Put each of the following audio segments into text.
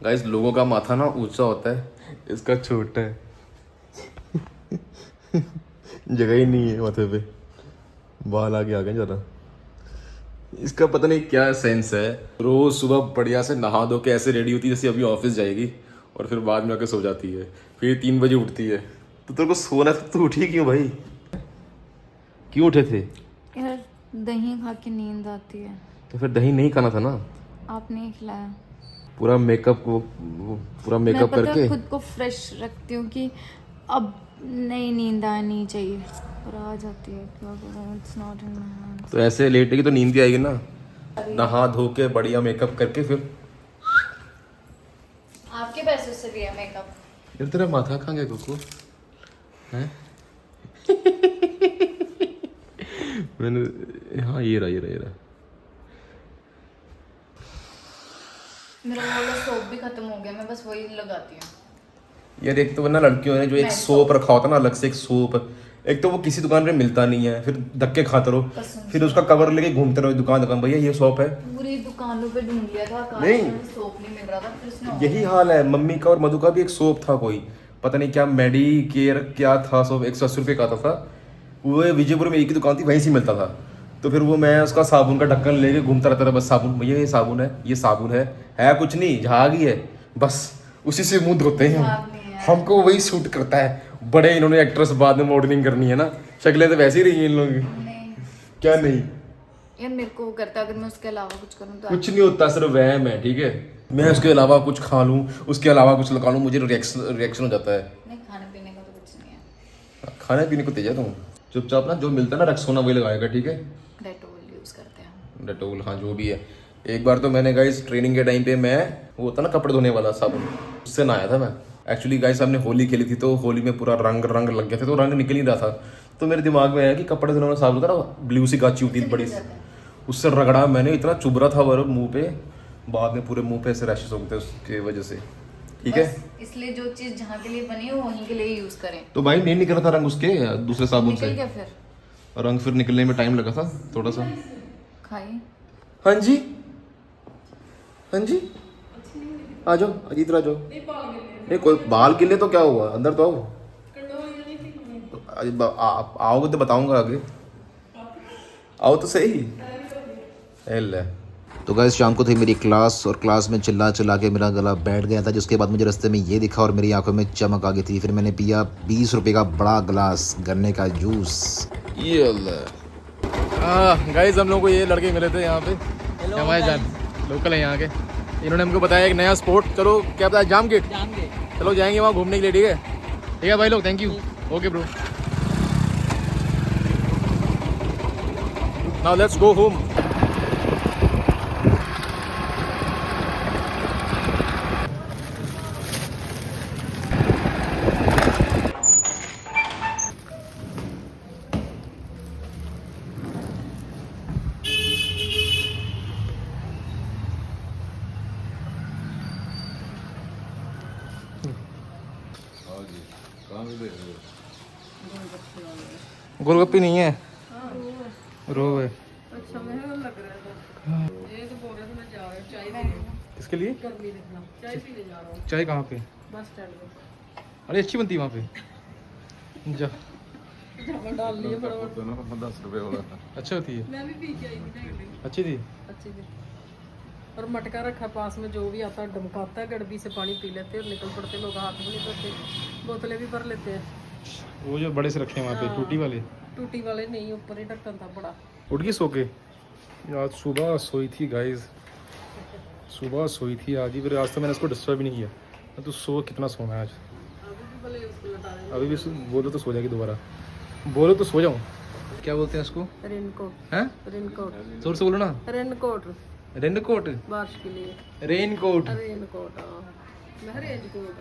Guys लोगों का माथा ना ऊंचा होता है, इसका छोटा है। जगह ही नहीं है माथे पे, बाल आगे आ गए ज़्यादा। इसका पता नहीं क्या सेंस है। रोज सुबह बढ़िया से नहा धो के ऐसे रेडी होती है जैसे अभी ऑफिस जाएगी, और फिर बाद में आके सो जाती है, फिर 3 बजे उठती है। तो तेरे को सोना था तो उठी क्यों भाई? क्यों उठे थे? यार दही खा के नींद आती है। तो फिर दही नहीं खाना था ना। आपने ही खिलाया। पूरा मेकअप मैं पता करके खुद को फ्रेश रखती हूँ कि अब नई नींद आनी चाहिए, और आ जाती है। It's not in my hands. तो ऐसे लेटेगी तो नींद भी आएगी ना। नहा धो के बढ़िया मेकअप करके फिर आपके पैसों से लिया मेकअप। यार तेरा माथा कहाँ गया कुकू? हैं? मैंने हाँ ये रहा। मेरा वो वाला सोप भी खत्म हो गया, मैं बस वही लगाती हूँ। यार एक तो वरना लड़कियों ने जो एक सोप रखा होता ना अलग से, एक सोप, एक तो वो किसी दुकान पे मिलता नहीं है, फिर धक्के खाते रहो, फिर उसका कवर लेके घूमते रहो दुकान भैया ये सोप है। पूरी दुकानों पे ढूंढ लिया था, नहीं सोप नहीं मिल रहा था, फिर उसने यही हाल है। मम्मी का और मधु का भी एक सोप था, कोई पता नहीं क्या मेडी केयर क्या था, सोप 180 रुपये का आता था। वो विजयपुर में एक ही दुकान थी, वहीं से मिलता था। तो फिर वो मैं उसका साबुन का ढक्कन लेके घूमता रहता था, बस साबुन भैया ये साबुन है कुछ नहीं, झाग ही है, बस उसी से मुंह धोते हैं हम। हमको वही सूट करता है। बड़े इन्होंने एक्ट्रेस बाद में मॉडलिंग करनी है ना, शक्लें तो वैसे ही रही हैं इन लोगों की। क्या नहीं यार मेरे को वो करता है, अगर मैं उसके अलावा कुछ करूँ तो कुछ नहीं होता, सिर्फ वहम है, ठीक है। मैं उसके अलावा कुछ खा लूँ, उसके अलावा कुछ लगा लूँ, मुझे रिएक्शन हो जाता है। नहीं, खाने पीने का तो कुछ नहीं है। खाने पीने को तेज है तुम। चुपचाप ना जो मिलता है ना रक्सोना वही लगाएगा, ठीक है। डेटोल यूज करते हैं। डेटोल, हाँ जो भी है। एक बार तो मैंने गाइस ट्रेनिंग के टाइम पे मैं वो होता ना कपड़े धोने वाला साबुन, उससे नहाया था मैं। एक्चुअली गाइस हमने होली खेली थी, तो होली में पूरा रंग लग गया था, तो रंग निकल ही रहा था। तो मेरे दिमाग में आया कि कपड़े धोने वाला साबुन होता ना, ब्लू सी गाची होती है बड़ी, उससे रगड़ा मैंने, इतना चुभ रहा था वो मुंह पे, बाद में पूरे मुंह पे ऐसे रैशेस हो गए थे उसके वजह से, ठीक है। इसलिए जो चीज जहाँ के लिए बनी है वहीं के लिए यूज करें। तो भाई नहीं निकल रहा था रंग उसके दूसरे साबुन से, निकल गया फिर? रंग फिर निकलने में टाइम लगा था थोड़ा सा। खाइए। हाँ जी आ जाओ, इधर आ जाओ। नहीं कोई बाल गिले तो क्या हुआ, अंदर तो आओ। आओगे तो बताऊंगा आगे, आओ तो सही। तो गाइस शाम को थी मेरी क्लास, और क्लास में चिल्ला के मेरा गला बैठ गया था, जिसके बाद मुझे रास्ते में ये दिखा और मेरी आंखों में चमक आ गई थी। फिर मैंने पिया 20 रुपए का बड़ा गिलास गन्ने का जूस। ये गाइस हम लोग को ये लड़के मिले थे यहाँ पे, हमारे जान लोकल है यहाँ के। इन्होंने हमको बताया एक नया स्पॉट, चलो क्या बताया, जाम गेट, चलो जाएंगे वहाँ घूमने के लिए, ठीक है भाई लोग, thank you, okay bro, now let's go home. Golgappe नहीं है, रो है। अच्छा महंगा लग रहा था। ये तो बोल रहे थे मैं जा रहा हूँ चाय पीने। किसके लिए? गर्मी देखना, चाय पीने जा रहा हूँ चाय कहाँ पे? बस स्टैंड पे। अरे अच्छी बनती है वहाँ पे, जा जामा डाल लिए फटाफट। 10 रुपए वाला अच्छा होती है, मैं भी पी के आई थी ना एक दिन, अच्छी थी। अच्छी थी। और मटका रखा पास में, जो भी आता है डमकाता है, गड़बी से पानी पी लेते हैं और निकल पड़ते लोग, हाथ भी नहीं धोते, बोतलें भी भर लेते हैं। वो जो बड़े से रखे हैं वहाँ पे, टूटी वाले? टूटी वाले नहीं, ऊपर ही ढक्कन था बड़ा। उठ गई सो के? आज सुबह सोई थी गाइस, सुबह सोई थी आज ही, फिर आज तो मैंने इसको डिस्टर्ब भी नहीं किया। तो सो कितना सोना है आज, अभी भी बोलो तो सो जाएगी दोबारा, बोलो तो सो जाऊँ। क्या बोलते हैं इसको? रेनकोट। हैं? रेनकोट, जोर से बोलो ना। रेनकोट, रेनकोट, बारिश के लिए। रेनकोट। रेनकोट, मैं रेनकोट।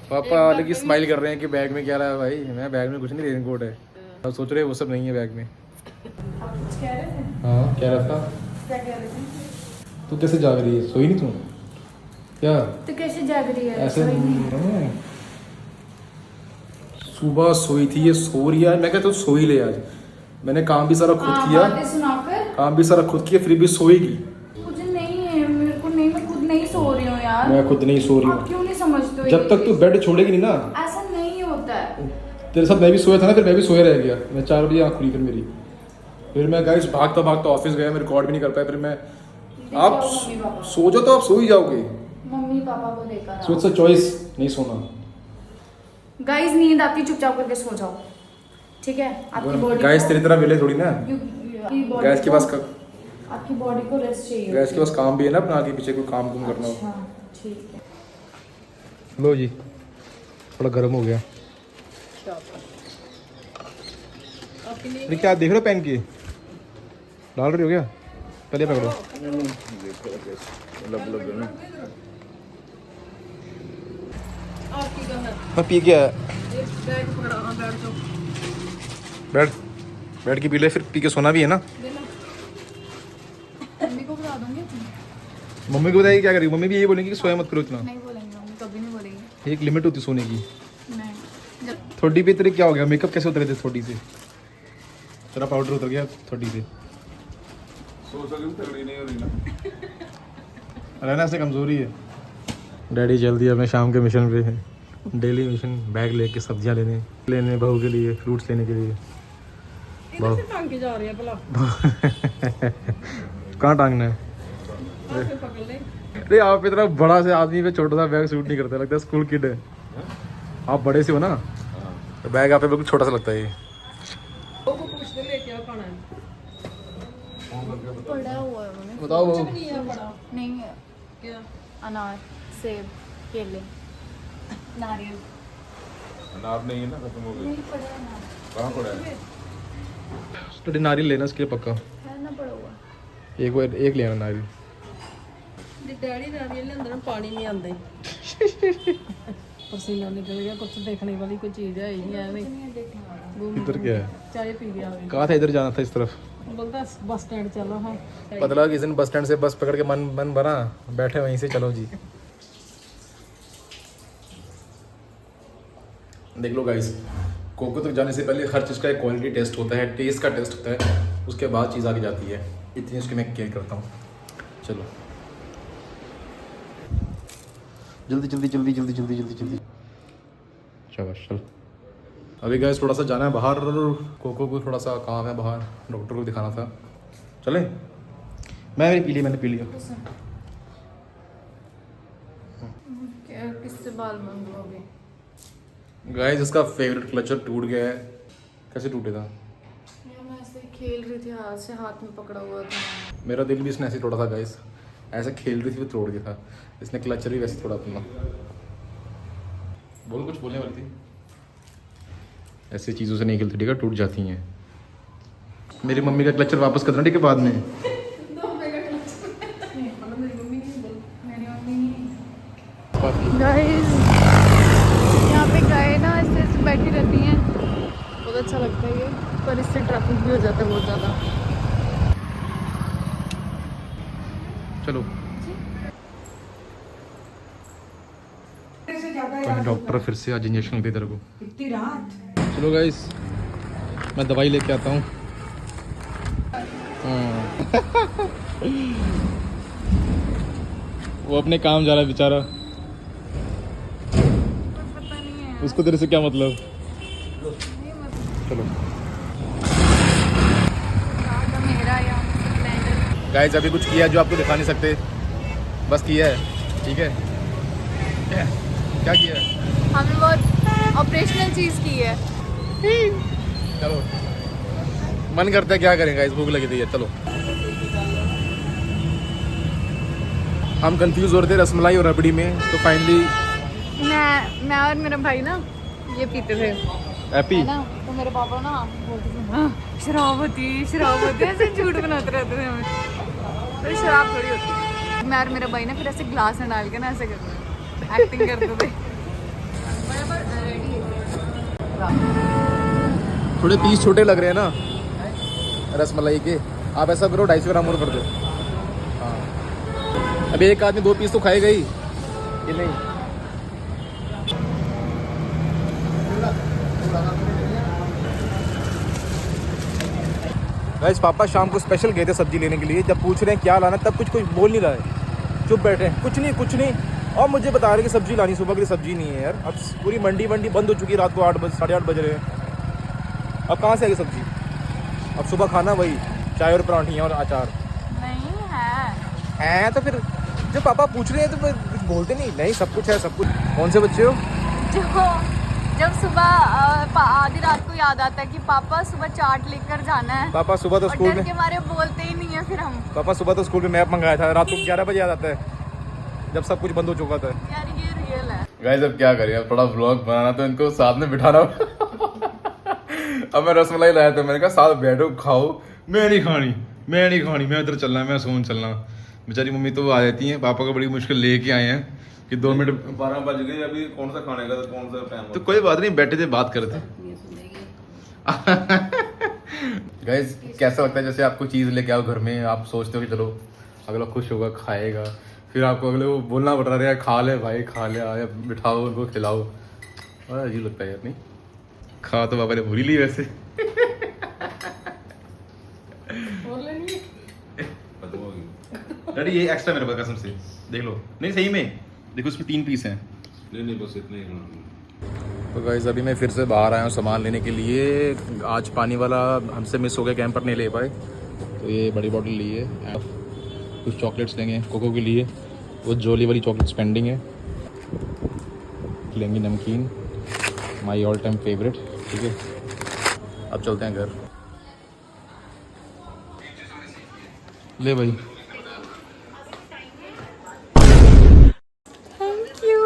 पापा अलग ही स्माइल कर रहे हैं कि बैग में क्या रहा है भाई। मैं बैग में कुछ नहीं, रेनकोट है। अब सोच रहे हैं वो सब नहीं है बैग में। कुछ कह रहे थे? हाँ क्या रहा था? क्या कह रहे थे? तू कैसे जाग रही है, सोई नहीं तू क्या? तो कैसे जाग रही है? ऐसे सुबह सोई थी, ये सो रही है। मैं कहता हूँ सो ही ले आज, मैंने काम भी सारा खुद किया, सुनाकर काम भी सारा खुद किया, फिर भी सोएगी। मुझे नहीं है, मेरे को नहीं, मैं खुद नहीं सो रही हूँ यार। मैं खुद नहीं सो रही आप हूँ। क्यों नहीं समझते हो? जब तक तू बेड छोड़ेगी नहीं ना, ऐसा नहीं होता है। तेरे साथ मैं भी सोया था ना, फिर मैं भी सोया रह गया। मैं 4 बजे आँख खुली फिर मेरी। फिर मैं गाइस भागता भागता ऑफिस गया, मैं रिकॉर्ड भी नहीं कर पाया। फिर मैं आप मम्मी पापा, सो जाओ तो आप सो ही जाओगे। मम्मी पापा को लेकर सो इट्स अ चॉइस नहीं सोना। गाइस नींद आती चुपचाप करके सो जाओ, ठीक है? आपकी बॉडी गाइस तेरी तरह वेले थोड़ी ना, गैस के पास आपकी बॉडी को रेस्ट चाहिए। गैस के पास काम भी है ना अपना, आगे पीछे कोई काम कुम करना हो। अच्छा, ठीक है। लो जी, थोड़ा गर्म हो गया। अरे क्या देख रहे हो पहन के, डाल रही हो क्या? पहले पकड़ो। मैं पी गया। बैठ बैठ के पी ले, फिर पी के सोना भी है ना। मम्मी को बता दूंगी। मम्मी को बताइए क्या करेगी? मम्मी भी यही बोलेंगी कि सोया मत करो इतना। नहीं बोलेंगे, मम्मी कभी नहीं बोलेंगे। एक लिमिट होती सोने की। नहीं, जब थोड़ी पे तेरे क्या हो गया? मेकअप कैसे उतरे थे थोड़ी से? तेरा पाउडर उतर गया थोड़ी से। रहना ऐसे कमजोरी है। डैडी जल्दी अब मैं शाम के मिशन पे है। डेली मिशन, बैग लेके सब्जियां लेने बहू के लिए, फ्रूट्स लेने के लिए। इधर से टांग के जा रही है भला। कहाँ टांगना है? आके पकड़ ले। अरे आप इतना बड़ा से आदमी पे छोटा सा बैग सूट नहीं करता, लगता है स्कूल किड है। आप बड़े से हो ना, तो बैग आप पे बिल्कुल छोटा सा लगता है ये। वो को पूछ दे ले क्या खाना है। पड़ा हुआ है उन्होंने। बताओ वो। नहीं है बड़ा। नहीं है। क्या? अनार, सेब, केले, नारियल। अनार नहीं है ना, खत्म हो नहीं पड़ा है अनार। कहाँ पड़ा है? तो नारियल लेना इसके लिए पक्का। है ना पड़ा हुआ। एक लेना नारियल। डैडी नारियल अंदर पानी नहीं आंदा पसीना निकल गया। कुछ देखने वाली कोई चीज है ही नहीं है। इधर क्या है? चाय पी गया। कहा था इधर जाना था, इस तरफ। बोलता बस स्टैंड चलो। हाँ पता किसी दिन बस स्टैंड से बस पकड़ के मन बना, बैठे वहीं से चलो जी। देख लो गाइस, कोको तक जाने से पहले हर चीज़ का एक क्वालिटी टेस्ट होता है, टेस्ट का टेस्ट होता है, उसके बाद चीज़ आगे जाती है। इतनी उसकी मैं केयर करता हूँ। चलो जल्दी जल्दी जल्दी जल्दी जल्दी जल्दी जल्दी शाबाश चल। अभी गाइस थोड़ा सा जाना है बाहर, कोको को थोड़ा सा काम है बाहर, डॉक्टर को दिखाना था। चले? मैंने पी लिया, मैंने पी लिया। क्या किससे बाल मंगवाओगे? गाइस इसका फेवरेट क्लचर टूट गया है। कैसे टूटेगा? यार मैं ऐसे ही खेल रही थी, हाथ से हाथ में पकड़ा हुआ था। मेरा दिल भी इसने ऐसे तोड़ा था गाइस, ऐसे खेल रही थी फिर तोड़ गया था इसने। क्लचर भी वैसे तोड़ा अपना। बोल, कुछ बोलने वाली थी? ऐसे चीज़ों से नहीं खेलती, ठीक है? टूट जाती हैं। मेरी मम्मी का क्लचर वापस कर देना, ठीक है? बाद में गाइस यहाँ पे गाय ना ऐसे बैठी रहती हैं, बहुत अच्छा लगता है ये, पर इससे ट्रैफिक भी हो जाता है बहुत ज़्यादा। चलो डॉक्टर फिर से आज इंजेक्शन दे तेरे को। इतनी रात। चलो गाइस मैं दवाई लेके आता हूँ। वो अपने काम जा रहा है बेचारा, पता नहीं है उसको तेरे से क्या मतलब। चलो मेरा या स्प्लेंडर। गाइस अभी कुछ किया जो आपको दिखा नहीं सकते, बस किया है, ठीक है? क्या किया है? हमने बहुत ऑपरेशनल चीज़ की है। चलो मन करता है क्या करें गाइस, भूख लगी थी है। चलो हम कंफ्यूज हो रहे थे रसमलाई और रबड़ी में, तो फाइनली मैं और मेरा भाई ना ये पीते थे हैप्पी। है ना, तो मेरे पापा ना बोलते थे हाँ, शराब होती है, ऐसे झूठ बनाते रहते थे हमें। तो शराब थोड़ी होती है। मैं और मेरा भाई ना फिर ऐसे ग्लास में डाल के ना ऐसे करते थे, एक्टिंग करते थे। थोड़े पीस छोटे लग रहे हैं ना रसमलाई के। आप ऐसा करो 250 ग्राम और कर दो। हाँ अभी एक आदमी 2 पीस तो खाएगा ही, ये नहीं। गाइस पापा शाम को स्पेशल गए थे सब्जी लेने के लिए, जब पूछ रहे हैं क्या लाना तब कुछ बोल नहीं रहा है। चुप बैठे हैं, कुछ नहीं। और मुझे बता रहे कि सब्जी लानी, सुबह के लिए सब्जी नहीं है यार। अब पूरी मंडी बंद हो चुकी है, रात को 8 बजे 8:30 बज रहे हैं। अब कहाँ से आएगी सब्जी? अब सुबह खाना वही चाय और पराठियाँ और अचार। नहीं है। हैं तो फिर जो पापा पूछ रहे हैं तो कुछ बोलते नहीं, सब कुछ है, सब कुछ। कौन से बच्चे हो? जो जब सुबह आधी रात को याद आता है कि पापा सुबह चाट लेकर जाना है। पापा सुबह तो और स्कूल डर में के मारे बोलते ही नहीं है फिर हम। पापा सुबह तो स्कूल में मैप मंगाया था, रात को 11 बजे याद आता है जब सब कुछ बंद हो चुका था। यार ये रियल है। गाइस अब क्या करें, अब थोड़ा व्लॉग बनाना तो इनको साथ में बिठाना। अब मैं रसमलाई लाया था, मैंने कहा साथ बैठो खाओ। मैं नहीं खानी, मैं इधर चलना है, मैं सोन चलना। बेचारी मम्मी तो आ जाती हैं, पापा को बड़ी मुश्किल लेके आए हैं कि 2 मिनट 12 बज गए, अभी कौन सा खाने का, कौन सा टाइम। तो कोई बात नहीं, बैठे थे बात करते। गाइस कैसा लगता है जैसे आपको चीज़ लेके आओ घर में, आप सोचते हो कि चलो अगला खुश होगा खाएगा, फिर आपको अगले वो बोलना पड़ रहा है खा ले भाई खा ले, आया बिठाओ उनको खिलाओ। बड़ा अजीब लगता है यार। नहीं खा तो पापा ने भूल ली वैसे। और लेनी है? डैडी ये एक्स्ट्रा मेरे पास कसम से देख लो। नहीं सही में देखो, इसमें 3 पीस हैं। नहीं बस इतना ही। तो गाइस अभी मैं फिर से बाहर आया हूँ सामान लेने के लिए। आज पानी वाला हमसे मिस हो गया, कैंपर नहीं ले पाए, तो ये बड़ी बॉटल ली है। कुछ चॉकलेट्स लेंगे कोको के लिए, वो जोली वाली चॉकलेट्स पेंडिंग है। लेंगे नमकीन, माई ऑल टाइम फेवरेट। ठीक है अब चलते हैं घर। ले भाई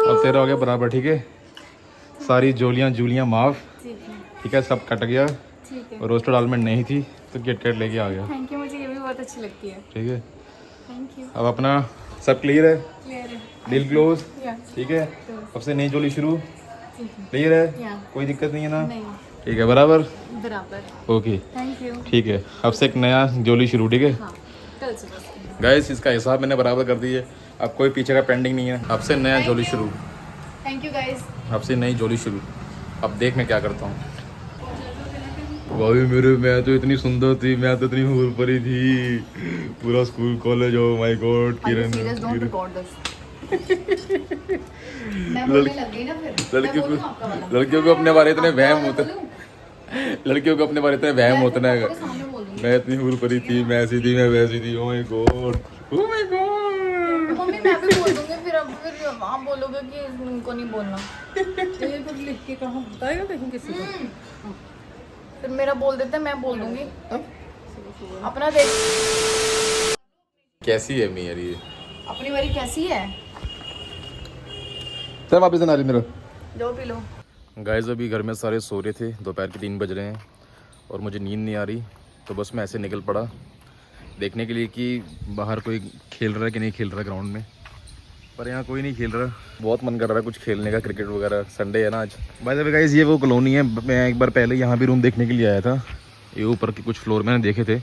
अब तेरा हो गया बराबर। ठीक है सारी जूलियाँ माफ। ठीक है सब कट गया। ठीक है। और रोस्टेड आलमंड नहीं थी तो किटकैट लेके आ गया। थैंक यू, मुझे ये भी बहुत अच्छी लगती है। ठीक है थैंक यू। अब अपना सब क्लियर है, क्लियर है। Deal close. या ठीक है अब से नई जोली शुरू। क्लियर है, या कोई दिक्कत नहीं है ना? नहीं ठीक है बराबर बराबर। Okay thank you. ठीक है अब से एक नया जोली शुरू। ठीक है हाँ कल सुबह। गाइस इसका हिसाब मैंने बराबर कर दी है, अब कोई पीछे का पेंडिंग नहीं है। अब से नया जोली शुरू, थैंक यू गाइस। अब से नई जोली शुरू। अब देख मैं क्या करता हूँ। भाई मैं तो इतनी सुंदर थी, मैं तो इतनी हूर परी थी, पूरा school college oh my God. Kiran don't record this. मैं बोलने लग गई ना फिर। लड़कियों को अपने बारे इतने वहम होते, लड़कियों को अपने बारे इतने वहम होते ना। मैं इतनी हूर परी थी, मैं ऐसी थी, मैं वैसी थी। Oh my God oh my God. Mummy मैं भी बोल दूंगी फिर, अब फिर आप बोलोगे कि उनको नहीं बोलना। तो ये फिर लिख के कहाँ बताएगा कहीं किसी को? फिर मेरा बोल देते मैं बोल दूंगी। अपना देख कैसी है मी यार ये? अपनी बारी कैसी है? चल वापस ना मेरा। लो पी लो। गाइस अभी घर में सारे सो रहे थे, दोपहर के 3 बज रहे हैं और मुझे नींद नहीं आ रही, तो बस मैं ऐसे निकल पड़ा देखने के लिए कि बाहर कोई खेल रहा है कि नहीं खेल रहा ग्राउंड में। पर यहाँ कोई नहीं खेल रहा। बहुत मन कर रहा है कुछ खेलने का, क्रिकेट वगैरह। संडे है ना आज। बाय द वे गाइस ये वो कॉलोनी है, मैं एक बार पहले यहाँ भी रूम देखने के लिए आया था। ये ऊपर के कुछ फ्लोर मैंने देखे थे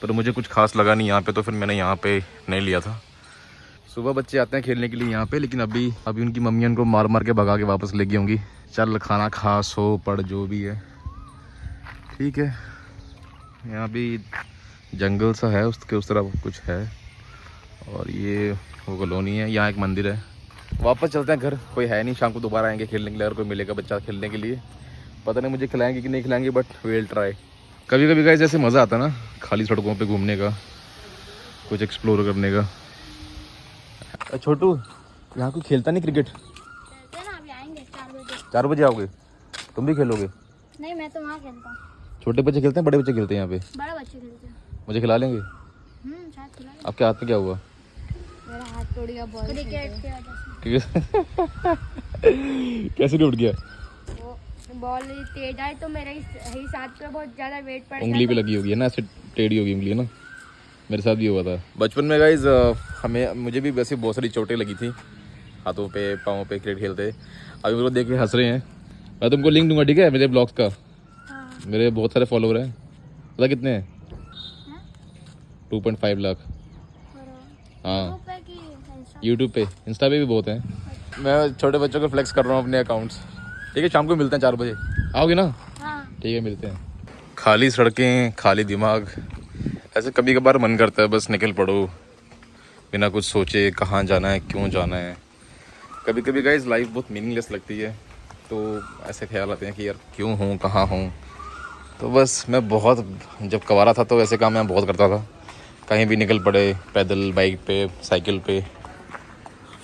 पर मुझे कुछ खास लगा नहीं यहाँ पे, तो फिर मैंने यहाँ पे नहीं लिया था। सुबह बच्चे आते हैं खेलने के लिए यहाँ पे, लेकिन अभी उनकी मम्मी उनको मार मार के भगा के वापस ले गई होंगी। चल खाना खा, सो पढ़, जो भी है। ठीक है यहाँ भी जंगल सा है, उसके उस तरफ कुछ है। और ये वो कॉलोनी है, यहाँ एक मंदिर है। वापस चलते हैं घर, कोई है नहीं। शाम को दोबारा आएंगे खेलने के लिए, अगर कोई मिलेगा बच्चा खेलने के लिए। पता नहीं मुझे खिलाएंगे कि नहीं खिलाएंगे, बट विल ट्राई। कभी कभी गाइस जैसे मज़ा आता है ना खाली सड़कों पे घूमने का, कुछ एक्सप्लोर करने का। छोटू यहाँ कोई खेलता नहीं क्रिकेट? अभी आएंगे 4 बजे। 4 बजे आओगे? तुम भी खेलोगे? नहीं मैं तो वहाँ खेलता हूँ। छोटे बच्चे खेलते हैं, बड़े बच्चे खेलते हैं यहाँ पे? बड़े बच्चे खेलते हैं। मुझे खिला लेंगे? शायद खिला दे। आपके हाथ में क्या हुआ? मेरा हाथ टूट गया बॉल क्रिकेट के वजह ठीक है। कैसे टूट गया? से। वो बॉल तेज आई तो मेरे ही हाथ पे बहुत ज़्यादा वेट पड़ गया। उंगली पे लगी होगी है ना, ऐसे टेढ़ी होगी उंगली है ना। मेरे साथ भी हुआ था बचपन में गाइज। मुझे भी वैसे बहुत सारी चोटें लगी थी हाथों पे, पाँव पे क्रिकेट खेलते। अभी मेरे को देख के हंस रहे हैं। मैं तुमको लिंक दूंगा ठीक है मेरे ब्लॉग्स का। हाँ। मेरे बहुत सारे फॉलोवर हैं, पता कितने हैं? 2.5 लाख। हाँ यूट्यूब पे, इंस्टा पे भी बहुत हैं। मैं छोटे बच्चों को फ्लेक्स कर रहा हूँ अपने अकाउंट्स। ठीक है शाम को मिलते हैं 4 बजे, आओगे ना? हाँ। ठीक है मिलते हैं। खाली सड़कें, खाली दिमाग, ऐसे कभी कभार मन करता है बस निकल पड़ो, बिना कुछ सोचे कहाँ जाना है, क्यों जाना है। कभी कभी गाइस लाइफ बहुत मीनिंगलेस लगती है, तो ऐसे ख्याल आते हैं कि यार क्यों हूँ, कहाँ हूँ। तो बस मैं बहुत, जब कवारा था तो ऐसे काम मैं बहुत करता था, कहीं भी निकल पड़े, पैदल, बाइक पे, साइकिल पे।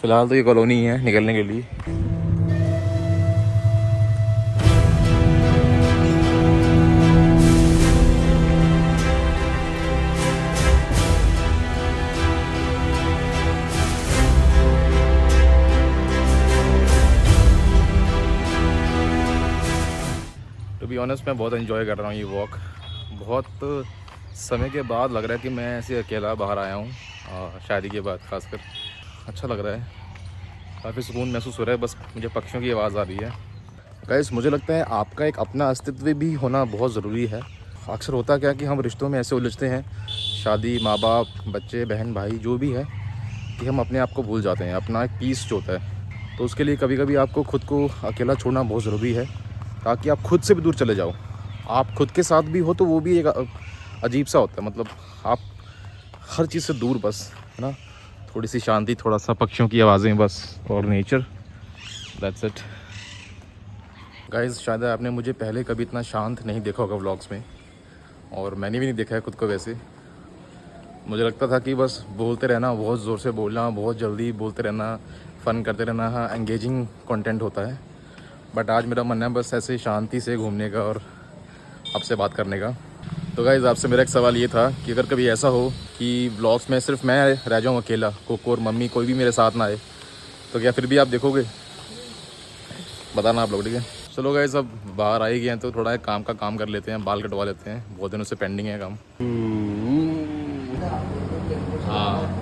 फ़िलहाल तो ये कॉलोनी है निकलने के लिए। टू बी ऑनेस्ट मैं बहुत एंजॉय कर रहा हूँ ये वॉक। बहुत समय के बाद लग रहा है कि मैं ऐसे अकेला बाहर आया हूँ, शादी के बाद खासकर। अच्छा लग रहा है, काफ़ी सुकून महसूस हो रहा है। बस मुझे पक्षियों की आवाज़ आ रही है। गाइस मुझे लगता है आपका एक अपना अस्तित्व भी होना बहुत ज़रूरी है। अक्सर होता क्या कि हम रिश्तों में ऐसे उलझते हैं, शादी, माँ बाप, बच्चे, बहन भाई जो भी है, कि हम अपने आप को भूल जाते हैं, अपना एक पीस जो होता है। तो उसके लिए कभी कभी आपको खुद को अकेला छोड़ना बहुत ज़रूरी है, ताकि आप खुद से भी दूर चले जाओ। आप खुद के साथ भी हो तो वो भी एक अजीब सा होता है, मतलब आप हर चीज़ से दूर, बस है ना, थोड़ी सी शांति, थोड़ा सा पक्षियों की आवाज़ें बस, और नेचर, दैट्स इट। गाइस शायद आपने मुझे पहले कभी इतना शांत नहीं देखा होगा व्लॉग्स में, और मैंने भी नहीं देखा है खुद को वैसे। मुझे लगता था कि बस बोलते रहना, बहुत ज़ोर से बोलना, बहुत जल्दी बोलते रहना, फ़न करते रहना, हाँ एंगेजिंग कंटेंट होता है। बट आज मेरा मन है बस ऐसे शांति से घूमने का और आपसे बात करने का। तो गाइज़ आपसे मेरा एक सवाल ये था कि अगर कभी ऐसा हो कि व्लॉग्स में सिर्फ मैं रह जाऊँ अकेला, कोको और मम्मी कोई भी मेरे साथ ना आए, तो क्या फिर भी आप देखोगे? बताना आप लोग, ठीक है। चलो गाइज़ अब बाहर आ ही गए हैं तो थोड़ा एक काम का काम कर लेते हैं, बाल कटवा लेते हैं, बहुत दिनों से पेंडिंग है काम। हाँ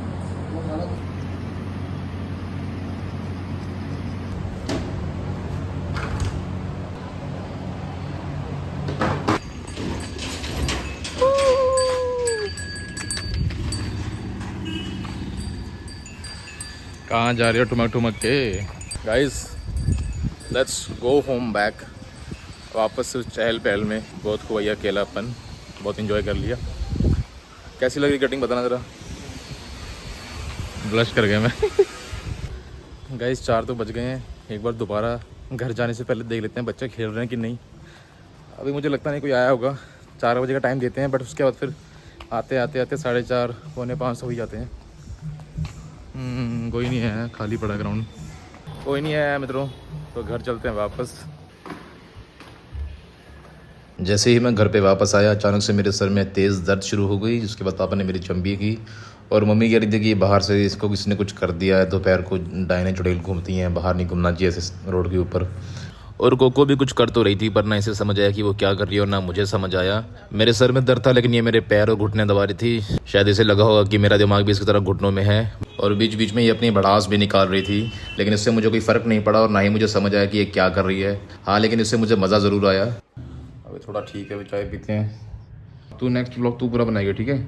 कहाँ जा रही हो ठुमक ठुमक के? Guys let's go home back. वापस से चहल पहल में बहुत हुआ अकेलापन, बहुत इंजॉय कर लिया। कैसी लग रही कटिंग बताना ज़रा। ब्लश कर गया मैं। गाइस 4 तो बज गए हैं, एक बार दोबारा घर जाने से पहले देख लेते हैं बच्चे खेल रहे हैं कि नहीं। अभी मुझे लगता नहीं कोई आया होगा, 4 बजे का टाइम देते हैं, बट उसके बाद फिर आते 4:30, 4:45 हो ही जाते हैं। कोई नहीं है, खाली पड़ा ग्राउंड, कोई नहीं है मित्रों, तो घर चलते हैं वापस। जैसे ही मैं घर पे वापस आया, अचानक से मेरे सर में तेज़ दर्द शुरू हो गई, जिसके बाद पापा ने मेरी चंबी की और मम्मी कह रही थी कि बाहर से इसको किसी ने कुछ कर दिया है, दोपहर को डायने चुड़ैल घूमती हैं, बाहर नहीं घूमना चाहिए ऐसे रोड के ऊपर। और कोको भी कुछ कर तो रही थी, पर ना इसे समझ आया कि वो क्या कर रही है और ना मुझे समझ आया। मेरे सर में दर्द था, लेकिन ये मेरे पैर और घुटने दबा रही थी। शायद इसे लगा होगा कि मेरा दिमाग भी इसकी तरह घुटनों में है, और बीच बीच में ये अपनी भड़ास भी निकाल रही थी, लेकिन इससे मुझे कोई फ़र्क नहीं पड़ा और ना ही मुझे समझ आया कि ये क्या कर रही है। हाँ, लेकिन इससे मुझे मज़ा ज़रूर आया। अभी थोड़ा ठीक है, अभी चाय पीते हैं। तू नेक्स्ट ब्लॉग तू पूरा बनाएगा, ठीक है?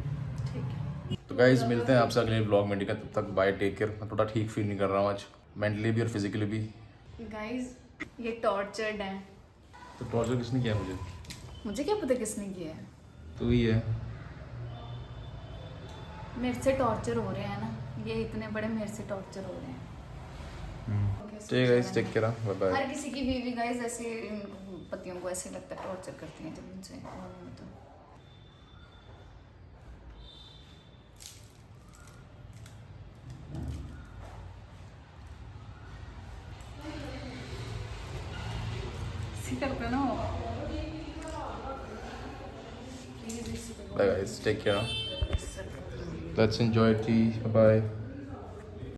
तो गाइज़ मिलते हैं आपसे अगले ब्लॉग में, ठीक है? तब तक बाय, टेक केयर। मैं थोड़ा ठीक फील नहीं कर रहा हूँ आज, मेंटली भी और फिजिकली भी। गाइस ये टॉर्चर्ड है। तो टॉर्चर किसने किया मुझे? मुझे क्या पता किसने किया है। तू ही है। मेरे से टॉर्चर हो रहे हैं ना, ये इतने बड़े मेरे से टॉर्चर हो रहे हैं। ठीक है guys, take care, bye bye. हर किसी की बीवी गाइस ऐसे पतियों को ऐसे लगता है टॉर्चर करती हैं जब उनसे तो। करते ना bye guys, take care, let's enjoy tea, bye bye।